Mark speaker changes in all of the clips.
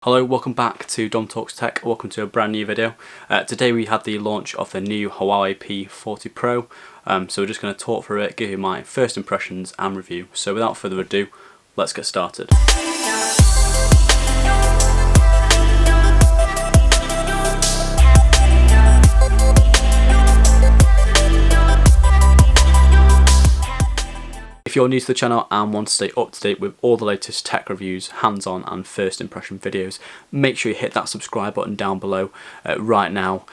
Speaker 1: Hello, welcome back to DomTalksTech. Welcome to a brand new video. Today we had the launch of the new Huawei P40 Pro. So we're just going to talk through it, give you my first impressions and review. So without further ado, let's get started. If you're new to the channel and want to stay up to date with all the latest tech reviews, hands-on and first impression videos, make sure you hit that subscribe button down below right now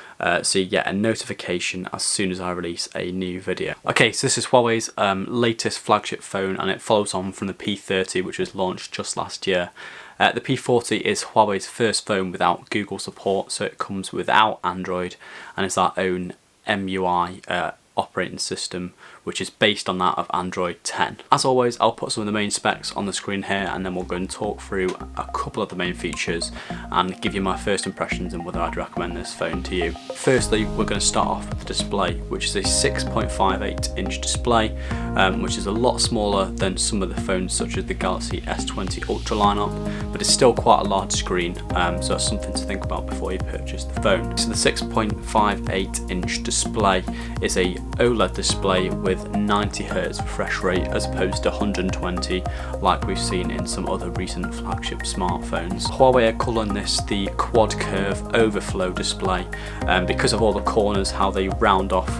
Speaker 1: so you get a notification as soon as I release a new video. Okay, so this is Huawei's latest flagship phone, and it follows on from the P30, which was launched just last year. The P40 is Huawei's first phone without Google support, so it comes without Android and it's our own MUI operating system, which is based on that of Android 10. As always, I'll put some of the main specs on the screen here, and then we'll go and talk through a couple of the main features and give you my first impressions and whether I'd recommend this phone to you. Firstly, we're going to start off with the display, which is a 6.58-inch display, which is a lot smaller than some of the phones such as the Galaxy S20 Ultra lineup, but it's still quite a large screen, so that's something to think about before you purchase the phone. So the 6.58-inch display is a OLED display with 90Hz refresh rate as opposed to 120 like we've seen in some other recent flagship smartphones. Huawei are calling this the quad curve overflow display because of all the corners, how they round off,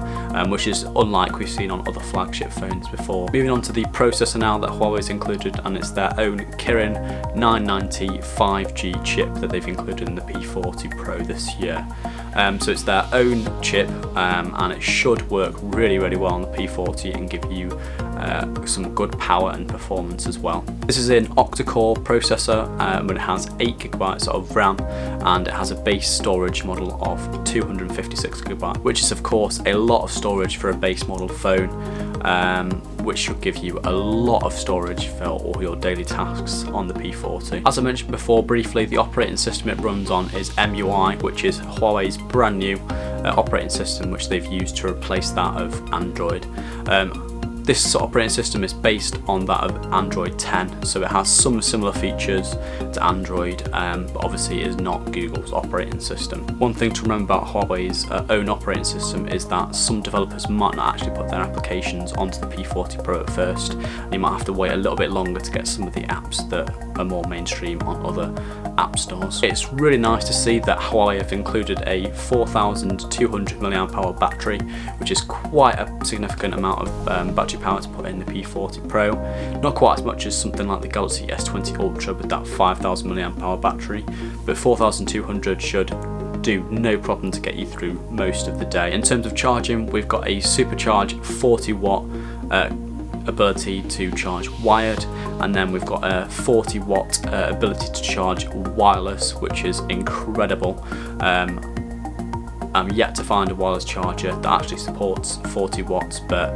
Speaker 1: which is unlike we've seen on other flagship phones before. Moving on to the processor now that Huawei's included, and it's their own Kirin 990 5G chip that they've included in the P40 Pro this year. So it's their own chip, and it should work really well on the P40 and give you some good power and performance as well. This is an octa-core processor, but it has 8GB of RAM, and it has a base storage model of 256GB, which is of course a lot of storage for a base model phone, which should give you a lot of storage for all your daily tasks on the P40. As I mentioned before briefly, the operating system it runs on is MUI, which is Huawei's brand new operating system, which they've used to replace that of Android. This operating system is based on that of Android 10, so it has some similar features to Android, but obviously it is not Google's operating system. One thing to remember about Huawei's own operating system is that some developers might not actually put their applications onto the P40 Pro at first, and you might have to wait a little bit longer to get some of the apps that are more mainstream on other app stores. It's really nice to see that Huawei have included a 4200 mAh battery, which is quite a significant amount of battery power to put in the P40 Pro. Not quite as much as something like the Galaxy S20 Ultra with that 5000 mAh battery, but 4200 should do no problem to get you through most of the day. In terms of charging, we've got a supercharged 40-watt ability to charge wired, and then we've got a 40-watt ability to charge wireless, which is incredible. I'm yet to find a wireless charger that actually supports 40 watts, but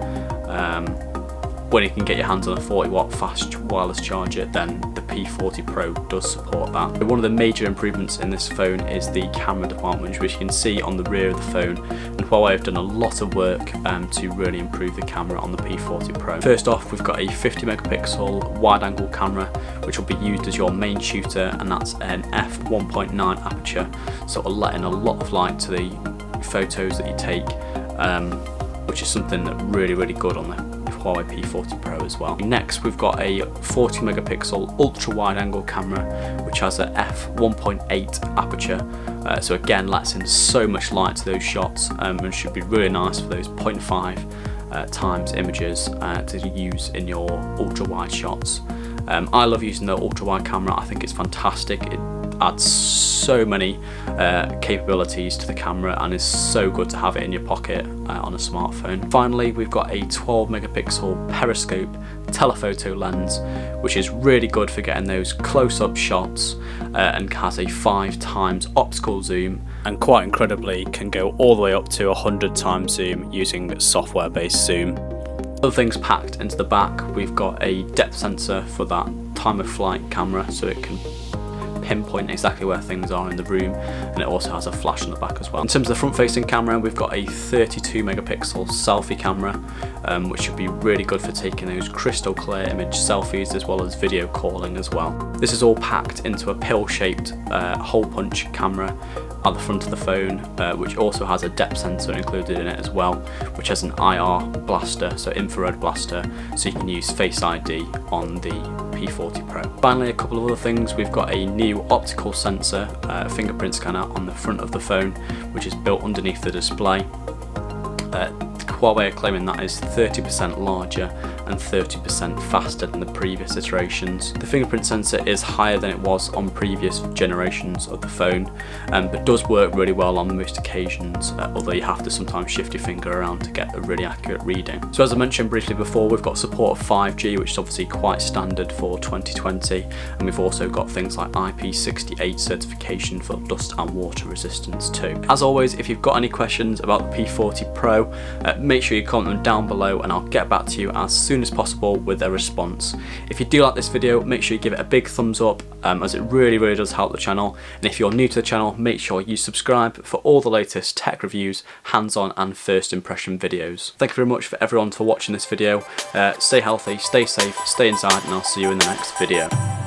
Speaker 1: when you can get your hands on a 40-watt fast wireless charger, then the P40 Pro does support that. One of the major improvements in this phone is the camera department, which you can see on the rear of the phone, and Huawei have done a lot of work to really improve the camera on the P40 Pro. First off, we've got a 50 megapixel wide-angle camera, which will be used as your main shooter, and that's an f1.9 aperture, so it'll let in a lot of light to the photos that you take, which is something that really good on the Huawei P40 Pro as well. Next, we've got a 40 megapixel ultra wide angle camera, which has a f1.8 aperture, so again lets in so much light to those shots, and should be really nice for those 0.5 times images to use in your ultra wide shots. I love using the ultra wide camera. I think it's fantastic. It adds so many capabilities to the camera and is so good to have it in your pocket on a smartphone. Finally, we've got a 12 megapixel periscope telephoto lens, which is really good for getting those close-up shots, and has a 5 times optical zoom, and quite incredibly can go all the way up to 100 times zoom using software-based zoom. Other things packed into the back, we've got a depth sensor for that time of flight camera, so it can pinpoint exactly where things are in the room, and it also has a flash on the back as well. In terms of the front facing camera, we've got a 32 megapixel selfie camera, which should be really good for taking those crystal clear image selfies as well as video calling as well. This is all packed into a pill-shaped hole punch camera at the front of the phone, which also has a depth sensor included in it as well, which has an IR blaster, so infrared blaster, so you can use Face ID on the P40 Pro. Finally, a couple of other things. We've got a new optical sensor, fingerprint scanner on the front of the phone, which is built underneath the display. Huawei are claiming that is 30% larger and 30% faster than the previous iterations. The fingerprint sensor is higher than it was on previous generations of the phone, but does work really well on most occasions, although you have to sometimes shift your finger around to get a really accurate reading. So as I mentioned briefly before, we've got support of 5G, which is obviously quite standard for 2020, and we've also got things like IP68 certification for dust and water resistance too. As always, if you've got any questions about the P40 Pro, make sure you comment them down below and I'll get back to you as soon as possible with a response. If you do like this video, make sure you give it a big thumbs up, as it really does help the channel. And if you're new to the channel, make sure you subscribe for all the latest tech reviews, hands-on and first impression videos. Thank you very much for everyone for watching this video. Stay healthy, stay safe, stay inside, and I'll see you in the next video.